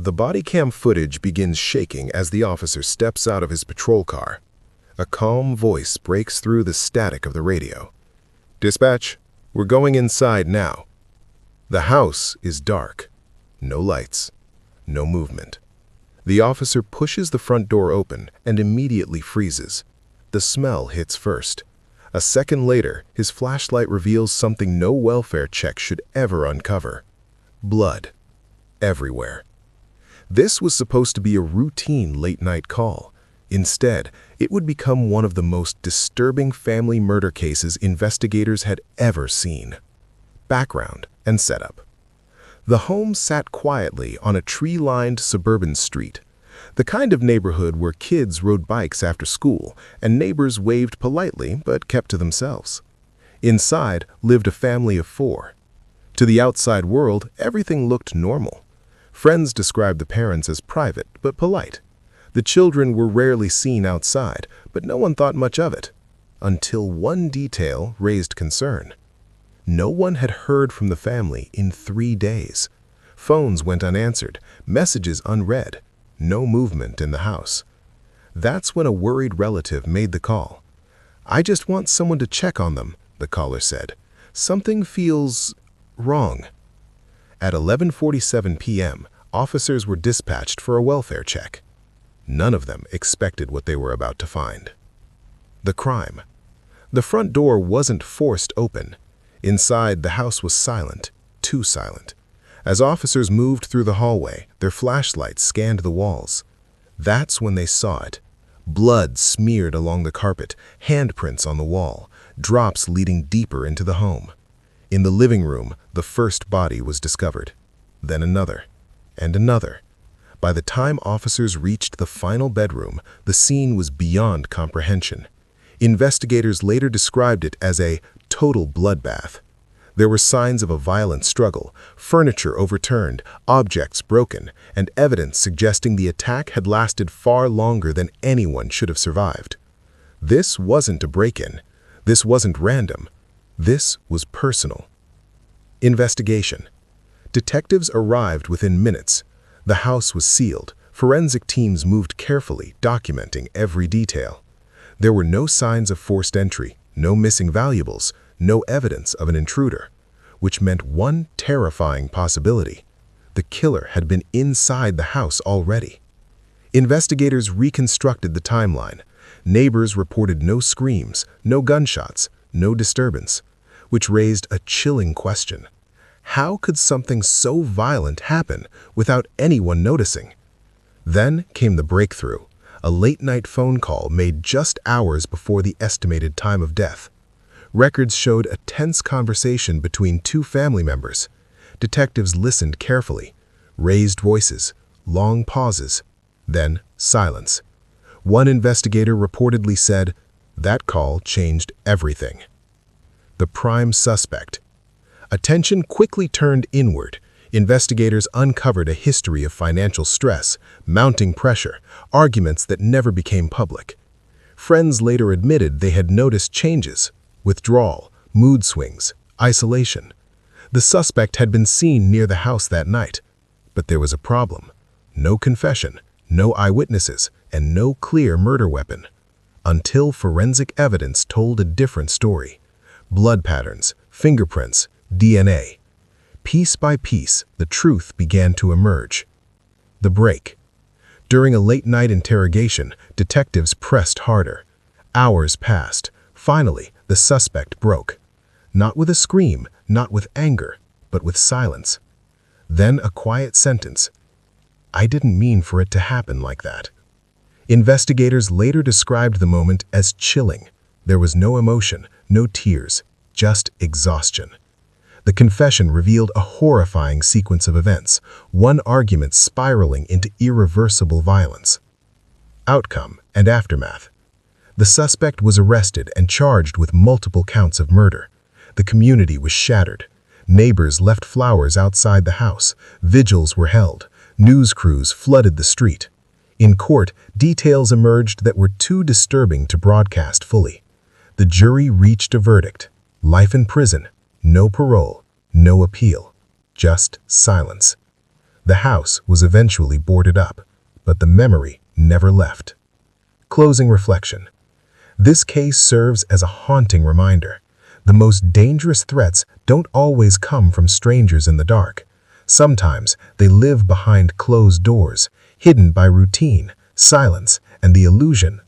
The body cam footage begins shaking as the officer steps out of his patrol car. A calm voice breaks through the static of the radio. "Dispatch, we're going inside now." The house is dark. No lights. No movement. The officer pushes the front door open and immediately freezes. The smell hits first. A second later, his flashlight reveals something no welfare check should ever uncover. Blood. Everywhere. This was supposed to be a routine late-night call. Instead, it would become one of the most disturbing family murder cases investigators had ever seen. Background and setup. The home sat quietly on a tree-lined suburban street, the kind of neighborhood where kids rode bikes after school and neighbors waved politely but kept to themselves. Inside lived a family of 4. To the outside world, everything looked normal. Friends described the parents as private but polite. The children were rarely seen outside, but no one thought much of it, until one detail raised concern. No one had heard from the family in 3 days. Phones went unanswered, messages unread, no movement in the house. That's when a worried relative made the call. "I just want someone to check on them," the caller said. "Something feels wrong." At 11:47 p.m., officers were dispatched for a welfare check. None of them expected what they were about to find. The crime. The front door wasn't forced open. Inside, the house was silent, too silent. As officers moved through the hallway, their flashlights scanned the walls. That's when they saw it. Blood smeared along the carpet, handprints on the wall, drops leading deeper into the home. In the living room, the first body was discovered. Then another, and another. By the time officers reached the final bedroom, the scene was beyond comprehension. Investigators later described it as a total bloodbath. There were signs of a violent struggle, furniture overturned, objects broken, and evidence suggesting the attack had lasted far longer than anyone should have survived. This wasn't a break-in. This wasn't random. This was personal. Investigation. Detectives arrived within minutes. The house was sealed. Forensic teams moved carefully, documenting every detail. There were no signs of forced entry, no missing valuables, no evidence of an intruder, which meant one terrifying possibility. The killer had been inside the house already. Investigators reconstructed the timeline. Neighbors reported no screams, no gunshots, no disturbance, which raised a chilling question. How could something so violent happen without anyone noticing? Then came the breakthrough, a late-night phone call made just hours before the estimated time of death. Records showed a tense conversation between 2 family members. Detectives listened carefully. Raised voices, long pauses, then silence. One investigator reportedly said, "That call changed everything." The prime suspect. Attention quickly turned inward. Investigators uncovered a history of financial stress, mounting pressure, arguments that never became public. Friends later admitted they had noticed changes: withdrawal, mood swings, isolation. The suspect had been seen near the house that night. But there was a problem. No confession, no eyewitnesses, and no clear murder weapon. Until forensic evidence told a different story. Blood patterns, fingerprints, DNA. Piece by piece, the truth began to emerge. The break. During a late-night interrogation, detectives pressed harder. Hours passed. Finally, the suspect broke. Not with a scream, not with anger, but with silence. Then a quiet sentence. "I didn't mean for it to happen like that." Investigators later described the moment as chilling. There was no emotion, no tears, just exhaustion. The confession revealed a horrifying sequence of events, one argument spiraling into irreversible violence. Outcome and aftermath. The suspect was arrested and charged with multiple counts of murder. The community was shattered. Neighbors left flowers outside the house. Vigils were held. News crews flooded the street. In court, details emerged that were too disturbing to broadcast fully. The jury reached a verdict: life in prison, no parole, no appeal, just silence. The house was eventually boarded up, but the memory never left. Closing reflection. This case serves as a haunting reminder. The most dangerous threats don't always come from strangers in the dark. Sometimes they live behind closed doors, hidden by routine, silence, and the illusion